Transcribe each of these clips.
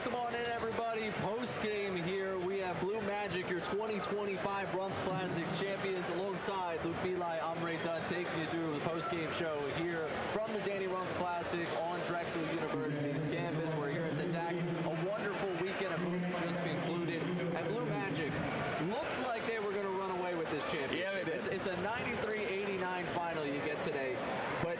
Welcome on in, everybody. Post-game here, we have Blue Magic, your 2025 Rumph Classic champions, alongside Luke Meli. I'm Ray Dunn, taking you through the post-game show here from the Rumph Classic on Drexel University's campus. We're here at the DAC. A wonderful weekend of hoops just concluded, and Blue Magic looked like they were going to run away with this championship. Yeah, it's a 93-89 final you get today, but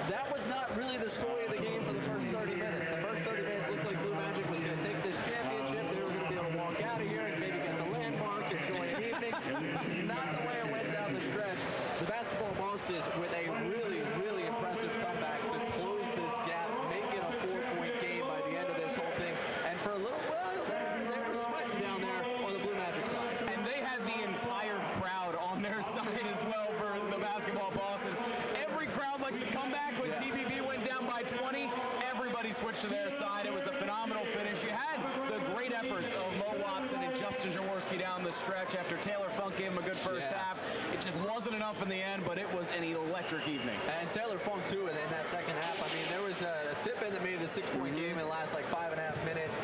that was not really the story of the game for the first 30 minutes. The first 30 minutes looked like Blue Magic was going to take this championship. They were going to be able to walk out of here and maybe get to Landmark, enjoy an evening. Not the way it went down the stretch. The basketball bosses with a really, really impressive comeback to close this gap, make it a 4-point game by the end of this whole thing. And for a little while, they were sweating down there on the Blue Magic side. And they had the entire crowd on their side as well for the basketball bosses. Every crowd likes a comeback. When TBB went down by 20, everybody switched to their side. It was a phenomenal finish. You had the great efforts of Mo Watson and Justin Jaworski down the stretch after Taylor Funk gave him a good first half. It just wasn't enough in the end, but it was an electric evening. And Taylor Funk, too, in that second half. I mean, there was a tip-in that made it a 6-point game in the last, 5.5 minutes.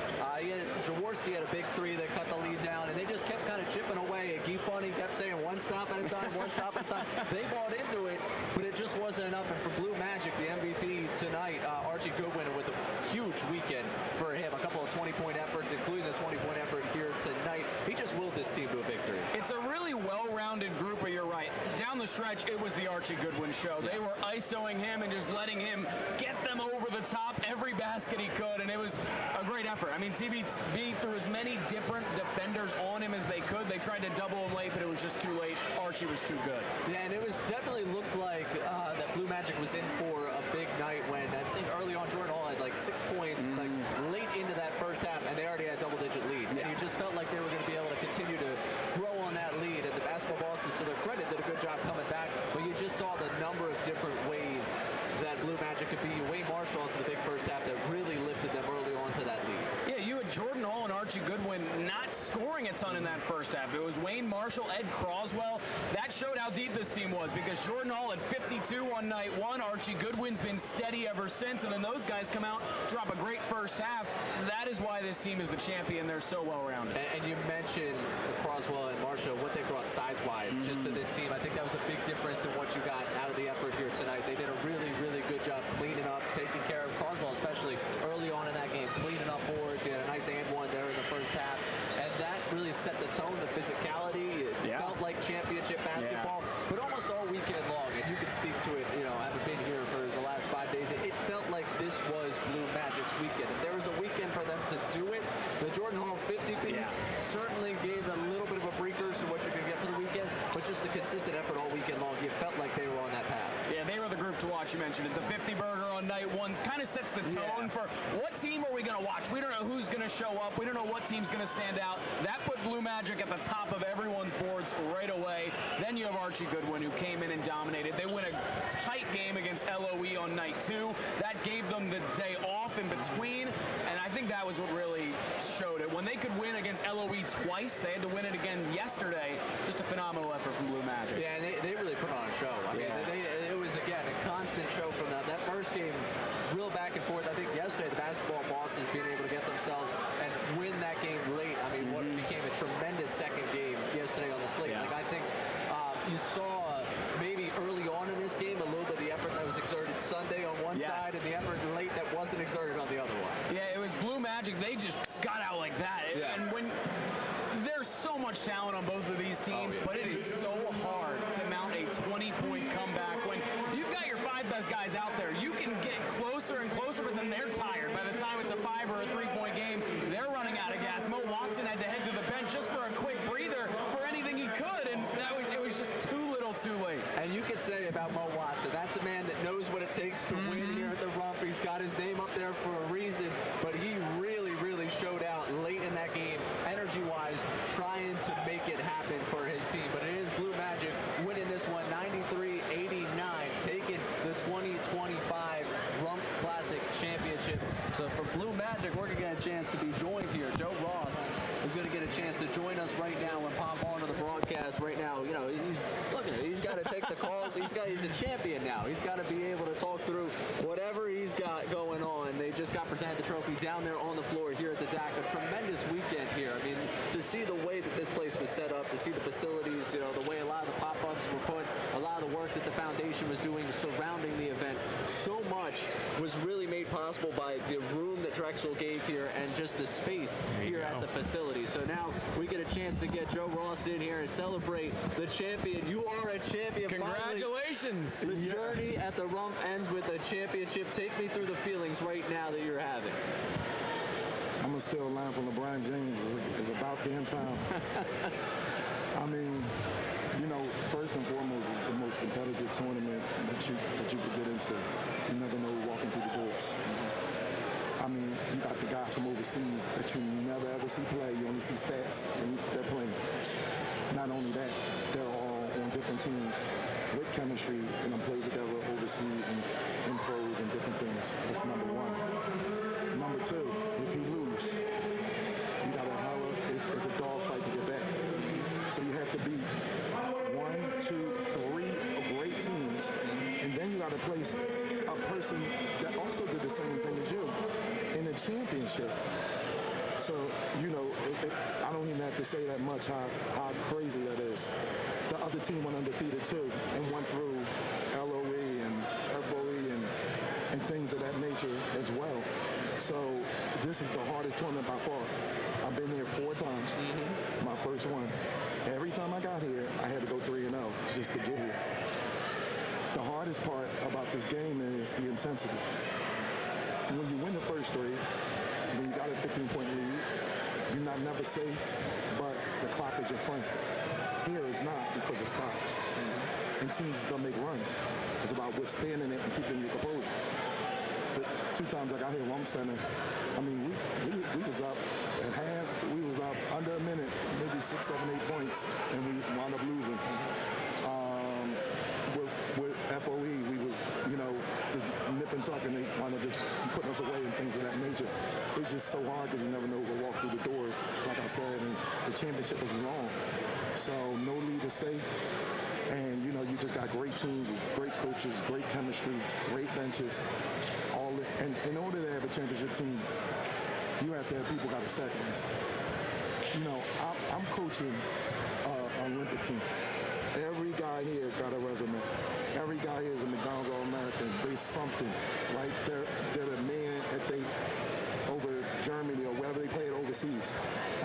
Jaworski had a big three that cut the lead down, and they just kept kind of chipping away. Guy Funny kept saying one stop at a time, one stop at a time. They bought into it, but it just wasn't enough. And for Blue Magic, the MVP tonight, Archie Goodwin, with a huge weekend for him. A couple of 20-point efforts, including the 20-point effort here tonight. He just willed this team to a victory. It's a really well-rounded group, but you're right. Down the stretch, it was the Archie Goodwin show. They were ISOing him and just letting him get them over the top every basket he could, and it was a great effort. I mean, TBB threw as many different defenders on him as they could. They tried to double him late, but it was just too late. Archie was too good. Yeah, and it was definitely looked like that Blue Magic was in for a big night when I think early on Jordan Hall had 6 points late into that first half, and they already had a double-digit lead. And you just felt like they were going to be able to continue to grow on that lead. And the basketball bosses, to their credit, did a good job coming back. But you just saw the number of different ways that Blue Magic could be. Wayne Marshall in the big first half that really lifted them early on to that lead. Yeah, you had Jordan Hall and Archie Goodwin not scoring a ton in that first half. It was Wayne Marshall, Ed Croswell. That showed how deep this team was, because Jordan Hall had 52 on night one. Archie Goodwin's been steady ever since, and then those guys come out, drop a great first half. That is why this team is the champion. They're so well-rounded. And you mentioned Croswell and Marshall, what they brought size-wise just to this team. I think that was a big difference in what you got out of the effort here tonight. They did a really, really good job cleaning up, taking care of Croswell, especially early on in that game, cleaning up boards. He had a nice and one there in the first half. And that really set the tone, the physicality. It felt like championship basketball, but almost all weekend long. And you can speak to it, having been here for the last 5 days. It felt like this was Blue Magic's weekend. If there was a weekend for them to do it, the Jordan Hall 50-piece certainly gave a little bit of a precursor to what you're going to get for the weekend, but just the consistent effort all weekend long, you felt like they were on that path. Yeah, they were the group to watch. You mentioned it. The 50-burger on night one kind of sets the tone for what team are we going to watch. We don't know who's going to show up. We don't know what team's going to stand out. That put Blue Magic at the top of everyone's boards right away. Then you have Archie Goodwin, who came in and dominated. They win a tight game against LOE on night two. That gave them the day off in between, and I think that was what really showed it. When they could win against LOE twice, they had to win it again yesterday. Just a phenomenal effort from Blue Magic. Yeah, and they really put on a show. I mean, it was, again, a constant show from them. That first game, real back and forth. I think yesterday the basketball bosses being able to get themselves and win that game late. I mean, what became a tremendous second game yesterday on the slate. I think you saw maybe early on in this game a little bit of the effort that was exerted Sunday on one side and the effort late that wasn't exerted on the other one. Yeah, it was Blue Magic. They just got out like that. And when there's so much talent on both of these teams, but it is so hard to mount a 20-point comeback when you've got your 5 best guys out there. You can get closer and closer, but then they're tired. By the time it's a 5 or a 3-point game, they're running out of gas. Mo Watson had to head to the bench just for a quick breather for anything he could, and it was just too little too late. And you can say about Mo Watson, that's a man that knows what it takes to win here at the Rumph. He's got his name up there for a reason, but he really, really showed out late in that game, energy-wise, trying to make it happen for his team. But it is Blue Magic winning this one 93-89, taking the 2025 Rumph Classic Championship. So for Blue Magic, we're going to get a chance to be joined here. Joe Ross is going to get a chance to join us right now and pop onto the broadcast right now. He's got to take the calls. He's a champion now. He's got to be able to talk through whatever he's got going on. They just got presented the trophy down there on the floor here at the DAC. A tremendous weekend here. I mean, to see the way that this place was set up, to see the facilities, you know, the way a lot of the pop-ups were put, a lot of the work that the foundation was doing surrounding the event, so much was really made possible by the room that Drexel gave here and just the space here at the facility. So now we get a chance to get Joe Ross in here and celebrate the champion. You are a champion. Congratulations. Finally, the journey at the Rumph ends with a championship. Take me through the feelings right now that you're having. I'm going to steal a line from LeBron James. It's about damn time. I mean, you know, first and foremost, it's the most competitive tournament that you could get into. You never know walking through the doors. I mean, you got the guys from overseas that you never ever see play. You only see stats and they're playing. Not only that, they're all on different teams with chemistry and played together overseas and in pros and different things. That's number one. Number two, if you lose, you got a hell of it's a dogfight to get back. So you have to beat 1, 2, 3 great teams, and then you got to place a person that also did the same thing as you in a championship. So, you know, I don't even have to say that much how crazy that is. The other team went undefeated too and went through LOE and FOE and things of that nature as well. So this is the hardest tournament by far. I've been here 4 times. My first one. Every time I got here, I had to go 3-0 just to get here. The hardest part about this game is the intensity. When you win the first 3, when you got a 15-point lead, you're not never safe, but the clock is your friend. Here it's not because it stops. And teams is gonna make runs. It's about withstanding it and keeping your composure. The 2 times I got here, Rumph Center, I mean, we was up at half, we was up under a minute, maybe 6, 7, 8 points, and we wound up losing. With FOE, we was, you know, just nip and tuck, and they wound up just putting us away and things of that nature. It's just so hard because you never know who will walk through the doors, like I said, and the championship was long. So no lead is safe. And, you know, you just got great teams, great coaches, great chemistry, great benches. And in order to have a championship team, you have to have people got to sacrifice. You know, I'm coaching an Olympic team. Every guy here got a resume. Every guy here is a McDonald's All-American. They something, right? They're the man that they over Germany or wherever they play it overseas.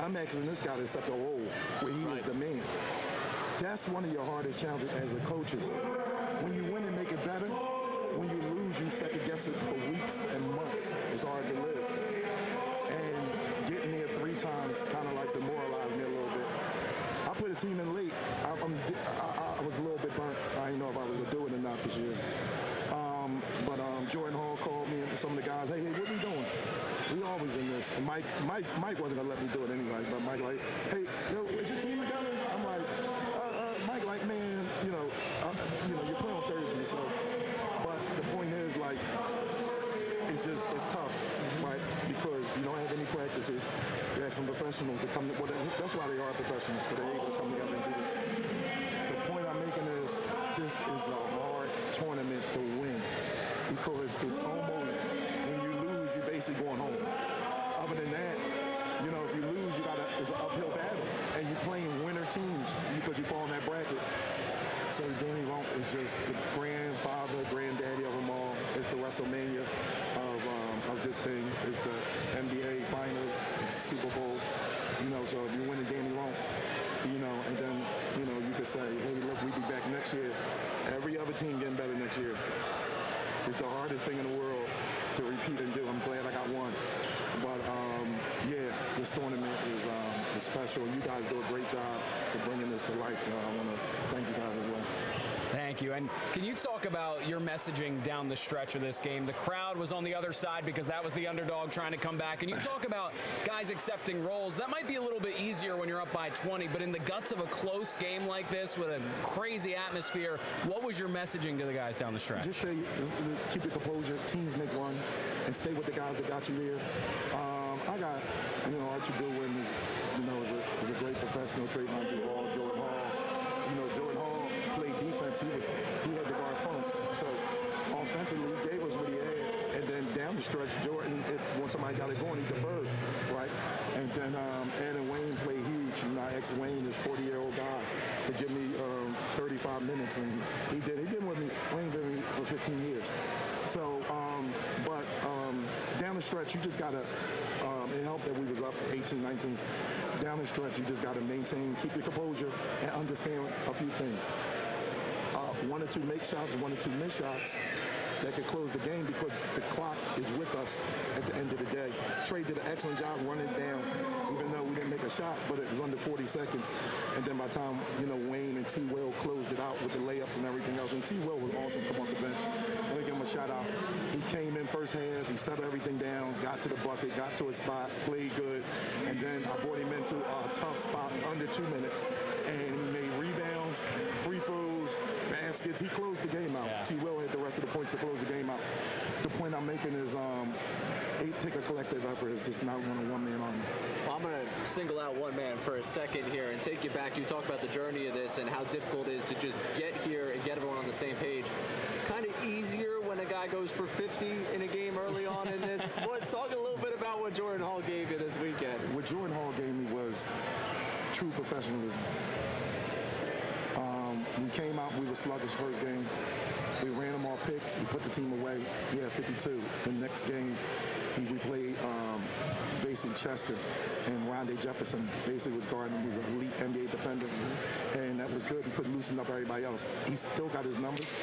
I'm asking this guy to accept a role where he is the man. That's one of your hardest challenges as a coaches. When you win and make it better, when you lose, you second guess it for weeks and months. It's hard to live. And getting there 3 times kind of like demoralized me a little bit. I put a team in late. I was a little bit burnt. I didn't know if I was going to do it or not this year. But Jordan Hall called me and some of the guys, hey, what are we doing? We always in this. And Mike wasn't going to let me do it anyway. But Mike like, hey, yo, is your team together? I'm like, Mike like, man, you're playing on Thursday, so. But the point is, like, it's tough, right? Because you don't have any practices. You have some professionals to come. Well, that's why they are professionals, because they're able to come together and do this. The point I'm making is, this is a hard tournament to win, because it's almost, when you lose, you're basically going home. Other than that, you know, if you lose, it's an uphill battle, and you're playing winner teams because you fall in that bracket. So Danny Rumph is just the grandfather, granddaddy of them all. It's the WrestleMania of this thing. It's the NBA Finals. It's the Super Bowl. You know, so if you win a Danny Rumph, you know, and then, you know, you could say, hey, look, we'll be back next year. Every other team getting better next year. It's the hardest thing in the world to repeat and do. I'm glad I got one. But, yeah, this tournament is special. You guys do a great job of bringing this to life. So I want to thank you guys as well. Thank you. And can you talk about your messaging down the stretch of this game? The crowd was on the other side because that was the underdog trying to come back. And you talk about guys accepting roles. That might be a little bit easier when you're up by 20, but in the guts of a close game like this with a crazy atmosphere, what was your messaging to the guys down the stretch? Just keep your composure. Teams make runs, and stay with the guys that got you there. I got, you know, Archie Goodwin is a great professional. Trayvon Duval, Jordan Hall. You know, Jordan Hall played defense. He had the guard front. So offensively, he gave us what he had. And then down the stretch, Jordan, when somebody got it going, he deferred, right? And then Ed and Wayne played huge. You know, I asked Wayne, this 40-year-old guy, to give me 35 minutes, and he did. He's been with me. Wayne been with me for 15 years. So, but down the stretch, you just got to, it helped that we was up 18, 19. Down the stretch, you just got to maintain, keep your composure, and understand a few things. 1 or 2 make shots, 1 or 2 miss shots that could close the game because the clock is with us at the end of the day. Trey did an excellent job running down, even though we didn't make a shot, but it was under 40 seconds. And then by the time, you know, Wayne and T. Will closed it out with the layups and everything else. And T. Will was awesome come off the bench. Let me give him a shout out. He came in first half, he settled everything down, got to the bucket, got to a spot, played good. And then I brought him into a tough spot under 2 minutes. And he made rebounds, free throws, baskets. He closed the game out. Yeah. T. Will had the rest of the points to close the game out. The point I'm making is take a collective effort. It's just not one man army. Well, I'm going to single out one man for a second here and take you back. You talked about the journey of this and how difficult it is to just get here and get everyone on the same page. Kind of easier when a guy goes for 50 in a game early on in this. Talk a little bit about what Jordan Hall gave you this weekend. What Jordan Hall gave me was true professionalism. We came out, we were sluggish first game. We ran him all picks. He put the team away. He had 52. The next game, we played basically Chester, and Rondé Jefferson basically was guarding him. He was an elite NBA defender, and that was good. He couldn't loosen up everybody else. He still got his numbers,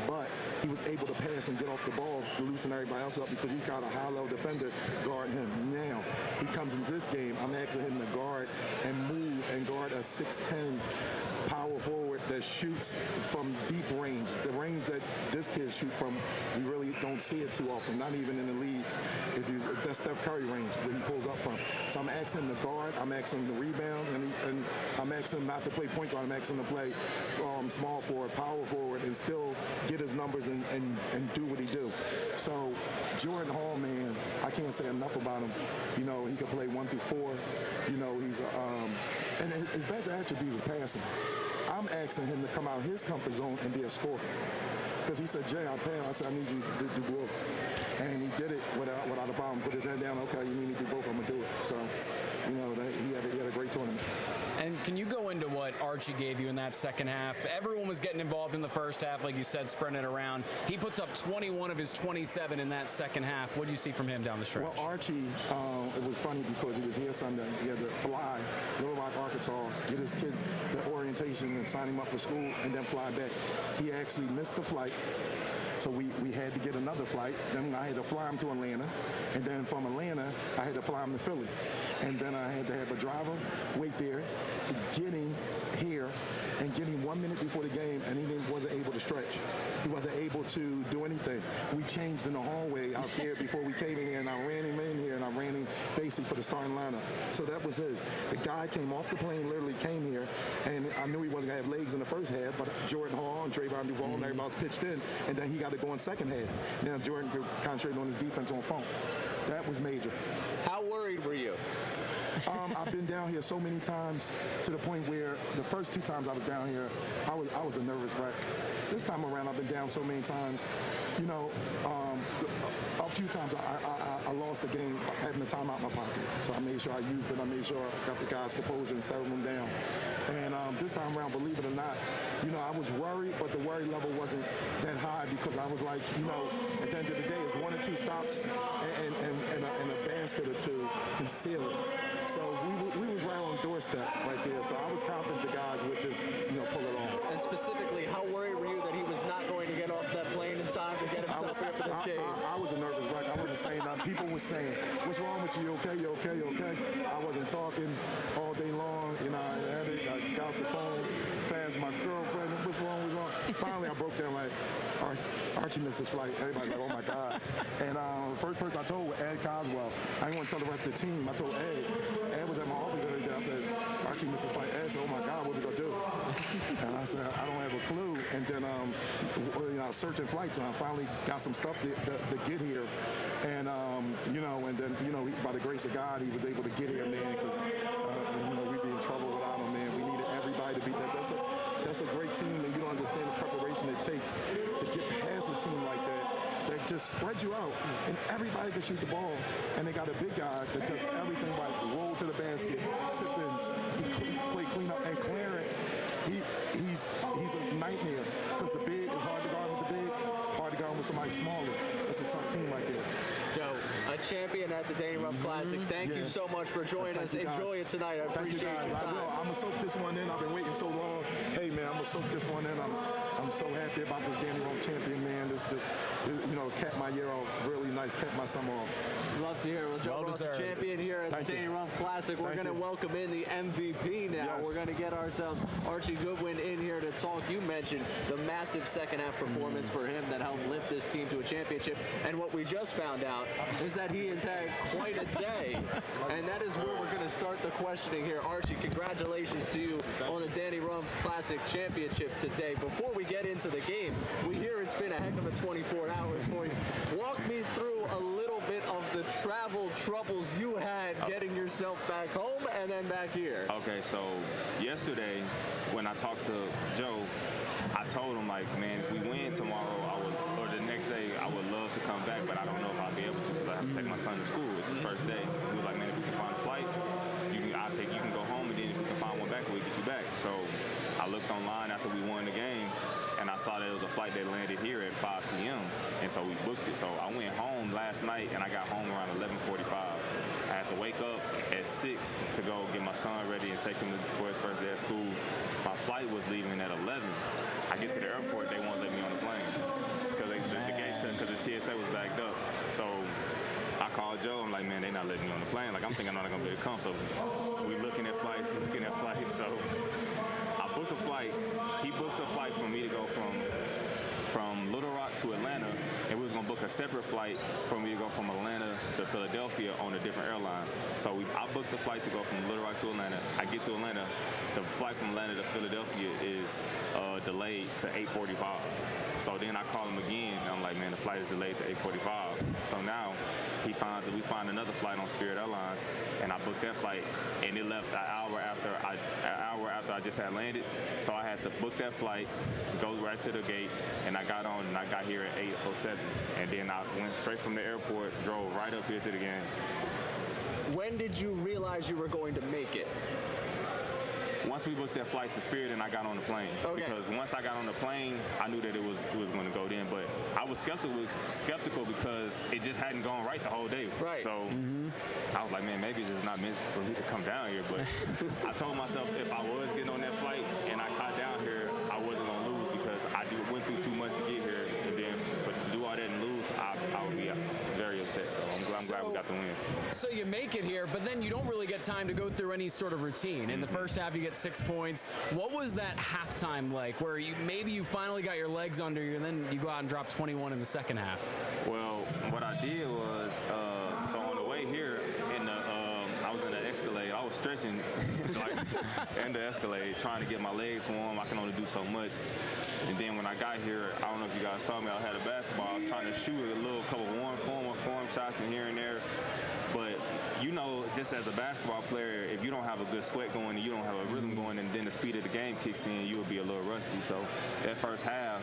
but he was able to pass and get off the ball to loosen everybody else up because he got a high-level defender guarding him. Now, he comes into this game, I'm asking him to guard and move and guard a 6'10" power forward that shoots from deep range. The range that this kid shoot from, we really don't see it too often, not even in the league. If that's Steph Curry range where he pulls up from. So I'm asking him to guard, I'm asking him to rebound, and I'm asking him not to play point guard, I'm asking him to play small forward, power forward, and still get his numbers and do what he do. So Jordan Hall, man, I can't say enough about him. You know, he can play 1 through 4. You know, he's and his best attribute is passing. I'm asking him to come out of his comfort zone and be a scorer. Because he said, Jay, I'll pass. I said, I need you to do both. And he did it without a problem. Put his head down, okay, you need me to do both, I'm going to do it. So, you know, he had a great tournament. And can you go into what Archie gave you in that second half? Everyone was getting involved in the first half, like you said, spreading it around. He puts up 21 of his 27 in that second half. What do you see from him down the stretch? Well, Archie, it was funny because he was here Sunday. He had to fly Little Rock, Arkansas, get his kid to orientation and sign him up for school, and then fly back. He actually missed the flight. So we had to get another flight. Then I had to fly him to Atlanta. And then from Atlanta, I had to fly him to Philly. And then I had to have a driver wait there, get him here, and get him 1 minute before the game, and he wasn't able to stretch. He wasn't able to do anything. We changed in the hallway out there before we came in here, and I ran him in here, and I ran him basically for the starting lineup. So that was his. The guy came off the plane, literally came here, and I knew he wasn't going to have legs in the first half, but Jordan Hall and Trayvon Duval and everybody else pitched in, and then he got to go in second half. Now Jordan could concentrate on his defense on phone. That was major. How worried were you? I've been down here so many times to the point where the first 2 times I was down here, I was a nervous wreck. This time around, I've been down so many times. You know, a few times I lost the game having the time out in my pocket. So I made sure I used it. I made sure I got the guys' composure and settled them down. And this time around, believe it or not, you know, I was worried, but the worry level wasn't that high because I was like, you know, at the end of the day, it's 1 or 2 stops and a basket or 2 can seal it. So we was right on the doorstep right there. So I was confident the guys would just, you know, pull it off. And specifically, how worried were you that he was not going to get off that plane in time to get himself here for this game? I was a nervous wreck. I wasn't saying nothing. People were saying, what's wrong with you? You okay? You okay? You okay? I wasn't talking all day long. You know, I got off the phone, fast my girlfriend. What's wrong? What's wrong? Finally, I broke down like, Archie missed his flight. Everybody's like, oh my God. And the first person I told was Ed Coswell. I didn't want to tell the rest of the team. I told Ed. Ed was at my office every day. I said, Archie missed his flight. Ed said, oh my God, what are we going to do? And I said, I don't have a clue. And then you know, I was searching flights, and I finally got some stuff to get here. And, you know, and then, you know, by the grace of God, he was able to get here, man, because, you know, we'd be in trouble without him, man. We needed everybody to beat that. That's a great team, and you don't understand the preparation it takes to get past a team like that that just spread you out, and everybody can shoot the ball. And they got a big guy that does everything right. Roll to the basket, tip-ins, he play cleanup, and Clarence, he's a nightmare because the big is hard to guard with the big, hard to guard with somebody smaller. It's a tough team right there. Joe, a champion at the Annual Rumph Classic. Thank you so much for joining us. Enjoy it tonight. I appreciate your time. I'm going to soak this one in. I've been waiting so long. Hey, man, I'm going to soak this one in. I'm so happy about this Annual Rumph champion, man. This capped my year off really nice, capped my summer off. Love to hear it. Well, Joe Ross, champion here at the Annual Rumph Classic. We're going to welcome in the MVP now. Yes. We're going to get ourselves Archie Goodwin in here to talk. You mentioned the massive second-half performance for him that helped lift this team to a championship. And what we just found out is that he has had quite a day. And that is where we're going to start the questioning here. Archie, congratulations to you on the Annual Rumph Classic championship today. Before we get into the game, we hear it's been a heck of a 24 hours for you. Walk me through a little bit of the travel troubles you had getting yourself back home and then back here. Okay, so yesterday when I talked to Joe, I told him, like, man, if we win tomorrow, or the next day, I would love to come back, but I don't know if I'll be able to because I have to take my son to school. It's his first day. He was like, man, if we can find a flight, you can go home, and then if we can find one back, we'll get you back. So I looked online after we won the game, and I saw that it was a flight that landed here at 5 p.m., and so we booked it. So I went home last night, and I got home around 11:45. I had to wake up at 6 to go get my son ready and take him for his first day of school. My flight was leaving at 11. I get to the airport, they won't let me on the plane because the gate shut because the TSA was backed up. So I called Joe. I'm like, man, they're not letting me on the plane. Like, I'm thinking I'm not gonna be able to come. So we're looking at flights. So I book a flight. He books a flight for me to go from Little Rock to Atlanta, and we was gonna book a separate flight for me to go from Atlanta to Philadelphia on a different airline. So I booked the flight to go from Little Rock to Atlanta. I get to Atlanta. The flight from Atlanta to Philadelphia is delayed to 8:45. So then I call him again, and I'm like, man, the flight is delayed to 8:45. So now we find another flight on Spirit Airlines, and I booked that flight, and it left an hour after I just had landed. So I had to book that flight, go right to the gate, and I got on, and I got here at 8:07. And then I went straight from the airport, drove right up here to the game. When did you realize you were going to make it? Once we booked that flight to Spirit and I got on the plane. Okay. Because once I got on the plane, I knew that it was going to go then. But I was skeptical because it just hadn't gone right the whole day. Right. So I was like, man, maybe it's just not meant for me to come down here. But I told myself if I was getting on that flight and I caught down here, I wasn't going to lose because I went through too much to get here. And then to do all that and lose, I would be very upset. So I'm glad we got the win. So you make it here, but then you don't really get time to go through any sort of routine. In the first half, you get 6 points. What was that halftime like, where you finally got your legs under you, and then you go out and drop 21 in the second half? Well, what I did was, so on the way here, I was in the Escalade. I was stretching in the Escalade, trying to get my legs warm. I can only do so much. And then when I got here, I don't know if you guys saw me, I had a basketball. I was trying to shoot a couple form shots in here and there. But just as a basketball player, if you don't have a good sweat going and you don't have a rhythm going, and then the speed of the game kicks in, you will be a little rusty. So that first half,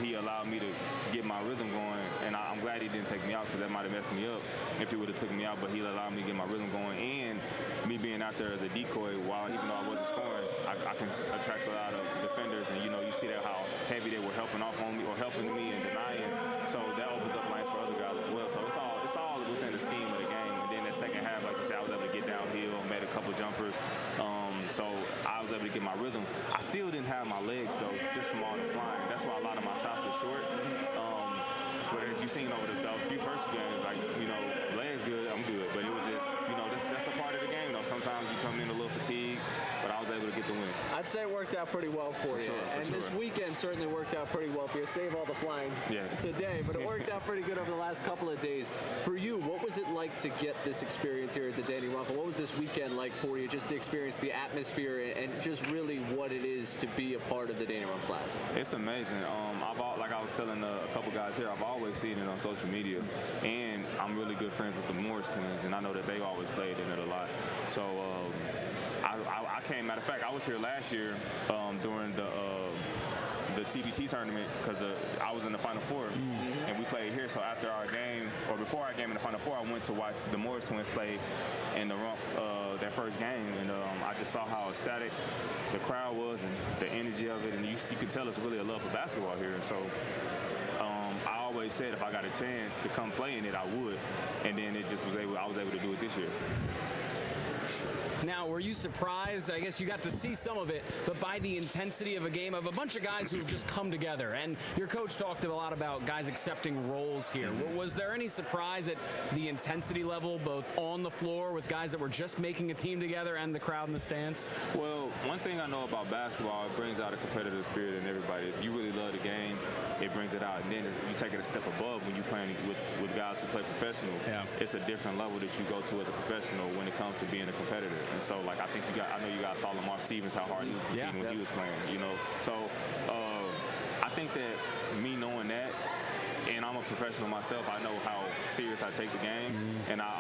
he allowed me to get my rhythm going, and I'm glad he didn't take me out because that might have messed me up if he would have took me out. But he allowed me to get my rhythm going, and me being out there as a decoy, even though I wasn't scoring, I can attract a lot of defenders, and you see that how heavy they were helping off on me or helping me and denying. So that opens up lanes for other guys as well. So it's all within the scheme of the game. And then that second half, like you said, I was able to get downhill, made a couple jumpers. So I was able to get my rhythm. I still didn't have my legs though, just from all the flying. That's why a lot of my shots were short. But as you've seen over the few first games, legs good, I'm good. But it was just, that's a part of the game though. Sometimes you come in a little fatigued, but I was able to get the win. I'd say it worked out pretty well for you. This weekend certainly worked out pretty well for you. Save all the flying today, but it worked out pretty good over the last couple of days. For you, what was it like to get this experience here at the Annual Rumph? What was this weekend like for you, just to experience the atmosphere and just really what it is to be a part of the Annual Rumph Classic? It's amazing. Like I was telling a couple guys here, I've always seen it on social media, and I'm really good friends with the Morris twins, and I know that they always played in it a lot. So I came, matter of fact, I was here last year during the the TBT tournament because I was in the Final Four, and we played here. So after our game, or before our game in the Final Four, I went to watch the Morris twins play in the Rumph, their first game, and I just saw how ecstatic the crowd was and the energy of it, and you could tell it's really a love for basketball here. And so I always said if I got a chance to come play in it, I would, and then I was able to do it this year. Now, were you surprised? I guess you got to see some of it, but by the intensity of a game of a bunch of guys who've just come together. And your coach talked a lot about guys accepting roles here. Was there any surprise at the intensity level, both on the floor with guys that were just making a team together and the crowd in the stands? Well, one thing I know about basketball, it brings out a competitive spirit in everybody. If you really love the game, it brings it out. And then you take it a step above when you're playing with guys who play professional. Yeah. It's a different level that you go to as a professional when it comes to being a competitor. And so, like, I know you guys saw Lamar Stevens, how hard he was competing when he was playing, you know. So, I think that me knowing that, and I'm a professional myself, I know how serious I take the game, and I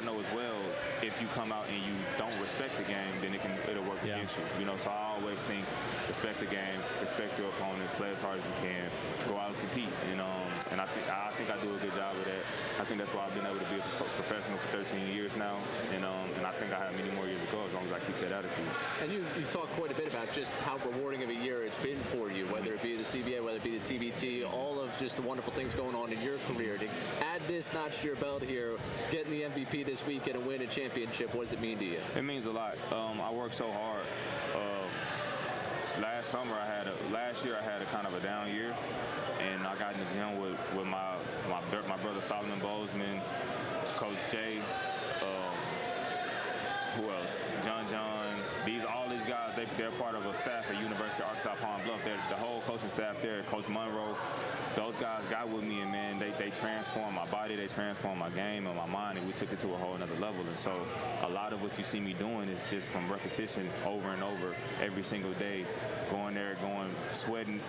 know as well, if you come out and you don't respect the game, then it'll work against you, you know. So I always think respect the game, respect your opponents, play as hard as you can, go out and compete, and I think I do a good job of that. I think that's why I've been able to be a professional for 13 years now, and I think I have many more years to go as long as I keep that attitude. And you've talked quite a bit about just how rewarding of a year it's been for you, whether it be the CBA, whether it be the TBT, all of just the wonderful things going on in your career. To add this notch to your belt here, getting the MVP this week and a win a championship, what does it mean to you? It means a lot. I worked so hard. Last year I had a kind of a down year, and I got in the gym with my brother Solomon Bozeman, Coach Jay, who else? John. All these guys, they're part of a staff at University of Arkansas Pine Bluff. The whole coaching staff there, Coach Monroe, those guys got with me, and man, they transformed my body, they transformed my game and my mind, and we took it to a whole another level. And so a lot of what you see me doing is just from repetition over and over every single day, going there, sweating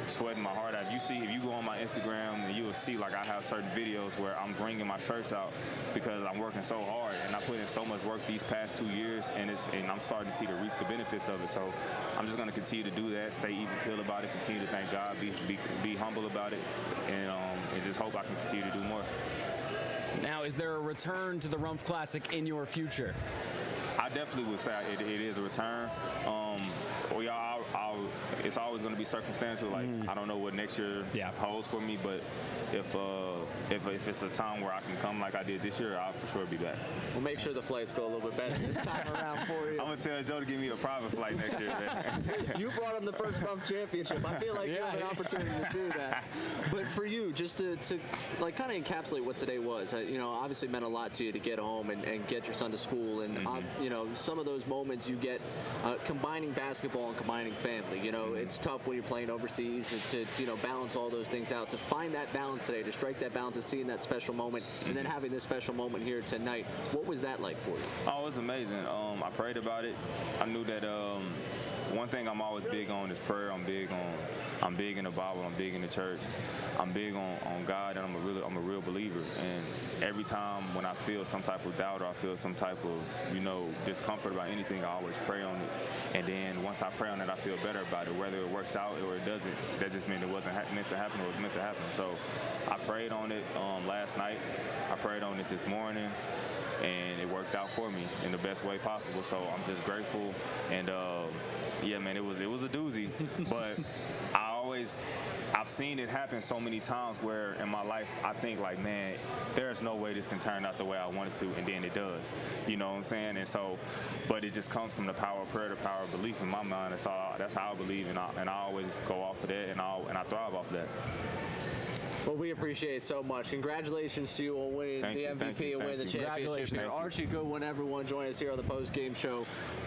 my heart out. If you go on my Instagram, and you will see, like, I have certain videos where I'm bringing my shirts out because I'm working so hard, and I put in so much work these past 2 years, and I'm starting to reap the benefits of it. So I'm just going to continue to do that, stay even keel about it, continue to thank God, be humble about it, and just hope I can continue to do more. Now, is there a return to the Rumph Classic in your future? I definitely would say it is a return. It's always going to be circumstantial. Like, I don't know what next year holds for me, but if it's a time where I can come like I did this year, I'll for sure be back. We'll make sure the flights go a little bit better this time around for you. I'm going to tell Joe to give me a private flight next year, man. You brought him the first Rumph championship. I feel like you have an opportunity to do that. But for you, just to like kind of encapsulate what today was, obviously meant a lot to you to get home and get your son to school. And, some of those moments you get combining basketball and combining family. It's tough when you're playing overseas to balance all those things out. To find that balance today, to strike that balance of seeing that special moment and then having this special moment here tonight, what was that like for you? Oh, it was amazing. I prayed about it. I knew that one thing I'm always big on is prayer. I'm big in the Bible. I'm big in the church. I'm big on God, and I'm a real believer. And every time when I feel some type of doubt or I feel some type of discomfort about anything, I always pray on it. And then once I pray on it, I feel better about it. Whether it works out or it doesn't, that just meant it wasn't meant to happen or it was meant to happen. So I prayed on it last night. I prayed on it this morning, and it worked out for me in the best way possible. So I'm just grateful. And yeah, man, it was a doozy, but I've seen it happen so many times where in my life I think, like, man, there's no way this can turn out the way I want it to, and then it does. You know what I'm saying? And so, but it just comes from the power of prayer, the power of belief in my mind. That's how I believe, and I always go off of that, and I thrive off of that. Well, we appreciate it so much. Congratulations to you on winning the MVP and winning the championship. Archie Goodwin, everyone, join us here on the post-game show.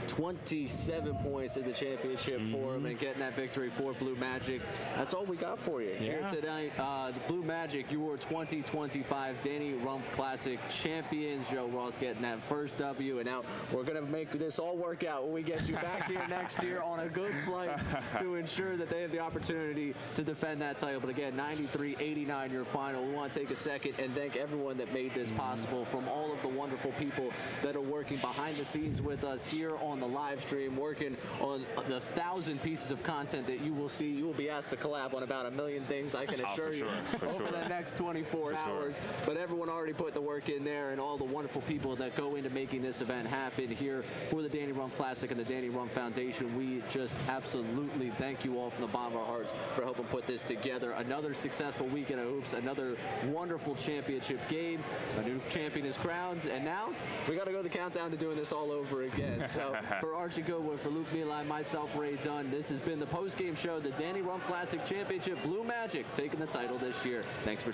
27 points in the championship for him and getting that victory for Blue Magic. That's all we got for you here tonight. The Blue Magic, your 2025 Annual Rumph Classic champions. Joe Ross getting that first W, and now we're going to make this all work out when we get you back here next year on a good flight to ensure that they have the opportunity to defend that title. But again, 93-80 89 your final. We want to take a second and thank everyone that made this possible, from all of the wonderful people that are working behind the scenes with us here on the live stream, working on the 1,000 pieces of content that you will see. You will be asked to collab on about 1 million things, I can assure you, over the next 24 hours. But everyone already put the work in there, and all the wonderful people that go into making this event happen here for the Danny Rumph Classic and the Danny Rumph Foundation. We just absolutely thank you all from the bottom of our hearts for helping put this together. Another successful weekend of hoops, another wonderful championship game. A new champion is crowned, and now we got to go to the countdown to doing this all over again. So for Archie Goodwin, for Luke Meli, myself, Ray Dunn, this has been the post-game show, the Danny Rumph Classic Championship. Blue Magic taking the title this year. Thanks for